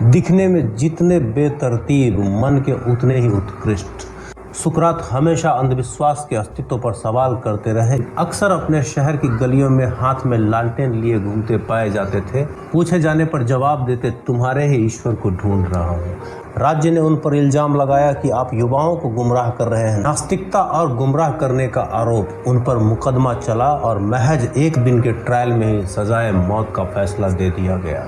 दिखने में जितने बेतरतीब, मन के उतने ही उत्कृष्ट। सुकरात हमेशा अंधविश्वास के अस्तित्व पर सवाल करते रहे। अक्सर अपने शहर की गलियों में हाथ में लालटेन लिए घूमते पाए जाते थे। पूछे जाने पर जवाब देते, तुम्हारे ही ईश्वर को ढूंढ रहा हूँ। राज्य ने उन पर इल्जाम लगाया कि आप युवाओं को गुमराह कर रहे हैं। नास्तिकता और गुमराह करने का आरोप उन पर मुकदमा चला और महज एक दिन के ट्रायल में ही सजाए मौत का फैसला दे दिया गया।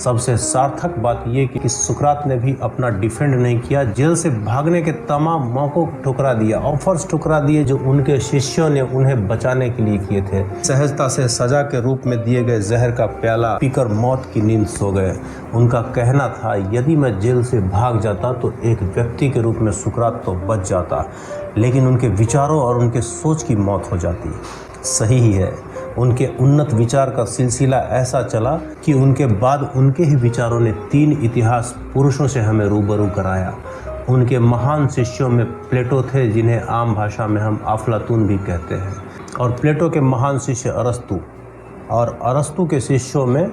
सबसे सार्थक बात यह कि सुकरात ने भी अपना डिफेंड नहीं किया। जेल से भागने के तमाम मौकों को ठुकरा दिया, ऑफर्स ठुकरा दिए जो उनके शिष्यों ने उन्हें बचाने के लिए किए थे। सहजता से सजा के रूप में दिए गए जहर का प्याला पीकर मौत की नींद सो गए। उनका कहना था, यदि मैं जेल से भाग जाता तो एक व्यक्ति के रूप में सुकरात तो बच जाता, लेकिन उनके विचारों और उनके सोच की मौत हो जाती। सही ही है। उनके उन्नत विचार का सिलसिला ऐसा चला कि उनके बाद उनके ही विचारों ने 3 इतिहास पुरुषों से हमें रूबरू कराया। उनके महान शिष्यों में प्लेटो थे, जिन्हें आम भाषा में हम अफलातून भी कहते हैं, और प्लेटो के महान शिष्य अरस्तु, और अरस्तु के शिष्यों में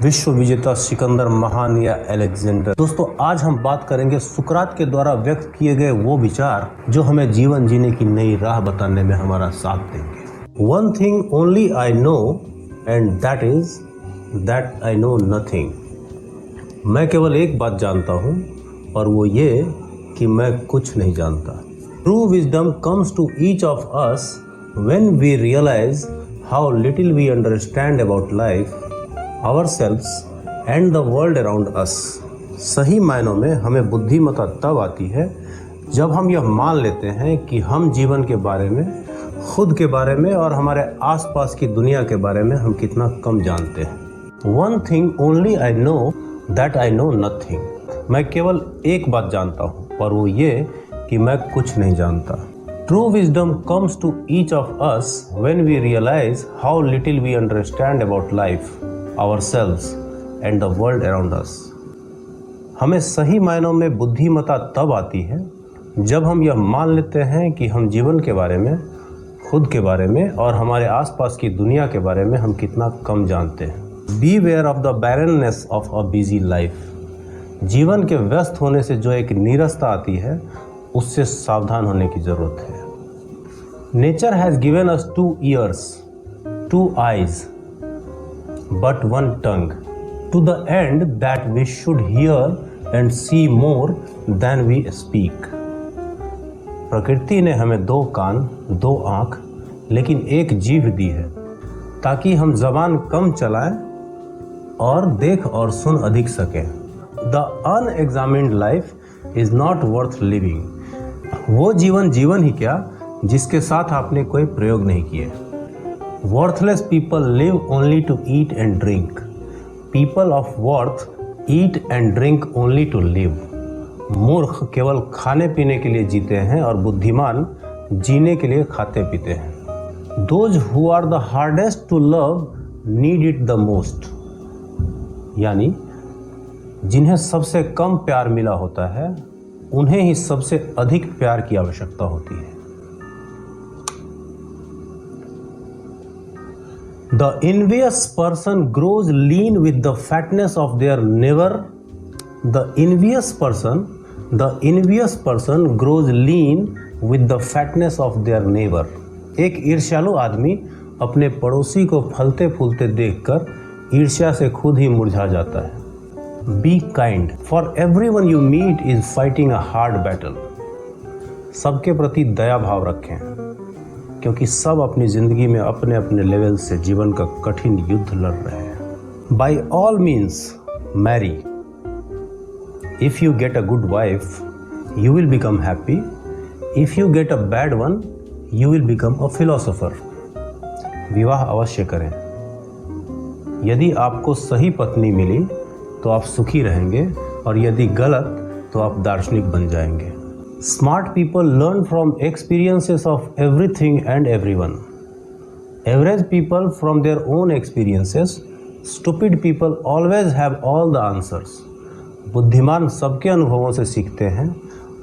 विश्व विजेता सिकंदर महान या अलेक्जेंडर। दोस्तों, आज हम बात करेंगे सुकरात के द्वारा व्यक्त किए गए वो विचार जो हमें जीवन जीने की नई राह बताने में हमारा साथ देंगे। One thing only I know, and that is that I know nothing. मैं केवल एक बात जानता हूँ और वो ये कि मैं कुछ नहीं जानता। True wisdom comes to each of us when we realize how little we understand about life, ourselves and the world around us. सही मायनों में हमें बुद्धिमत्ता तब आती है जब हम यह मान लेते हैं कि हम जीवन के बारे में, खुद के बारे में और हमारे आसपास की दुनिया के बारे में हम कितना कम जानते हैं। One thing only I know, that I know nothing. मैं केवल एक बात जानता हूँ और वो ये कि मैं कुछ नहीं जानता। True wisdom comes to each of us when we realize how little we understand about life, ourselves and the world around us. हमें सही मायनों में बुद्धिमत्ता तब आती है जब हम यह मान लेते हैं कि हम जीवन के बारे में, खुद के बारे में और हमारे आसपास की दुनिया के बारे में हम कितना कम जानते हैं। Beware of the barrenness of a busy life. जीवन के व्यस्त होने से जो एक नीरसता आती है, उससे सावधान होने की जरूरत है। Nature has given us 2 ears, 2 eyes, but 1 tongue, to the end that we should hear and see more than we speak. प्रकृति ने हमें 2 कान, 2 आँख, लेकिन एक जीभ दी है ताकि हम जबान कम चलाएं और देख और सुन अधिक सकें। The unexamined life is not worth living. वो जीवन ही क्या जिसके साथ आपने कोई प्रयोग नहीं किए। Worthless people live only to eat and drink. People of worth eat and drink only to live. मूर्ख केवल खाने पीने के लिए जीते हैं और बुद्धिमान जीने के लिए खाते पीते हैं। Those who are the hardest to love need it the most. यानी जिन्हें सबसे कम प्यार मिला होता है, उन्हें ही सबसे अधिक प्यार की आवश्यकता होती है। The envious person grows lean with the fatness of their neighbor. The envious person grows lean with the fatness of their neighbor. एक ईर्ष्यालु आदमी अपने पड़ोसी को फलते फूलते देखकर ईर्ष्या से खुद ही मुरझा जाता है। Be kind, for everyone you meet is fighting a hard battle. सबके प्रति दया भाव रखें, क्योंकि सब अपनी जिंदगी में अपने अपने लेवल से जीवन का कठिन युद्ध लड़ रहे हैं। By all means, marry. If you get a good wife, you will become happy. If you get a bad one, you will become a philosopher. विवाह अवश्य करें। यदि आपको सही पत्नी मिली तो आप सुखी रहेंगे, और यदि गलत तो आप दार्शनिक बन जाएंगे। Smart people learn from experiences of everything and everyone. Average people from their own experiences. Stupid people always have all the answers. बुद्धिमान सबके अनुभवों से सीखते हैं,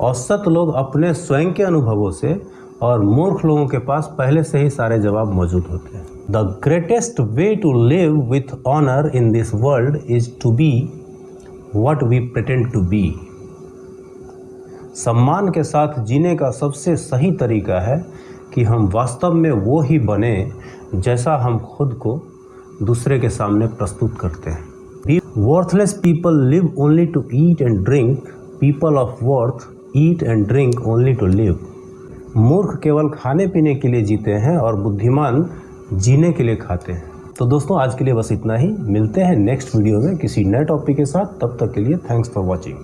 औसत लोग अपने स्वयं के अनुभवों से, और मूर्ख लोगों के पास पहले से ही सारे जवाब मौजूद होते हैं। The greatest way to live with honor in this world is to be what we pretend to be। सम्मान के साथ जीने का सबसे सही तरीका है कि हम वास्तव में वो ही बने जैसा हम खुद को दूसरे के सामने प्रस्तुत करते हैं। Worthless people live only to eat and drink, people of worth eat and drink only to live. मूर्ख केवल खाने पीने के लिए जीते हैं और बुद्धिमान जीने के लिए खाते हैं। तो दोस्तों आज के लिए बस इतना ही। मिलते हैं नेक्स्ट वीडियो में किसी नए टॉपिक के साथ। तब तक के लिए थैंक्स फॉर वॉचिंग।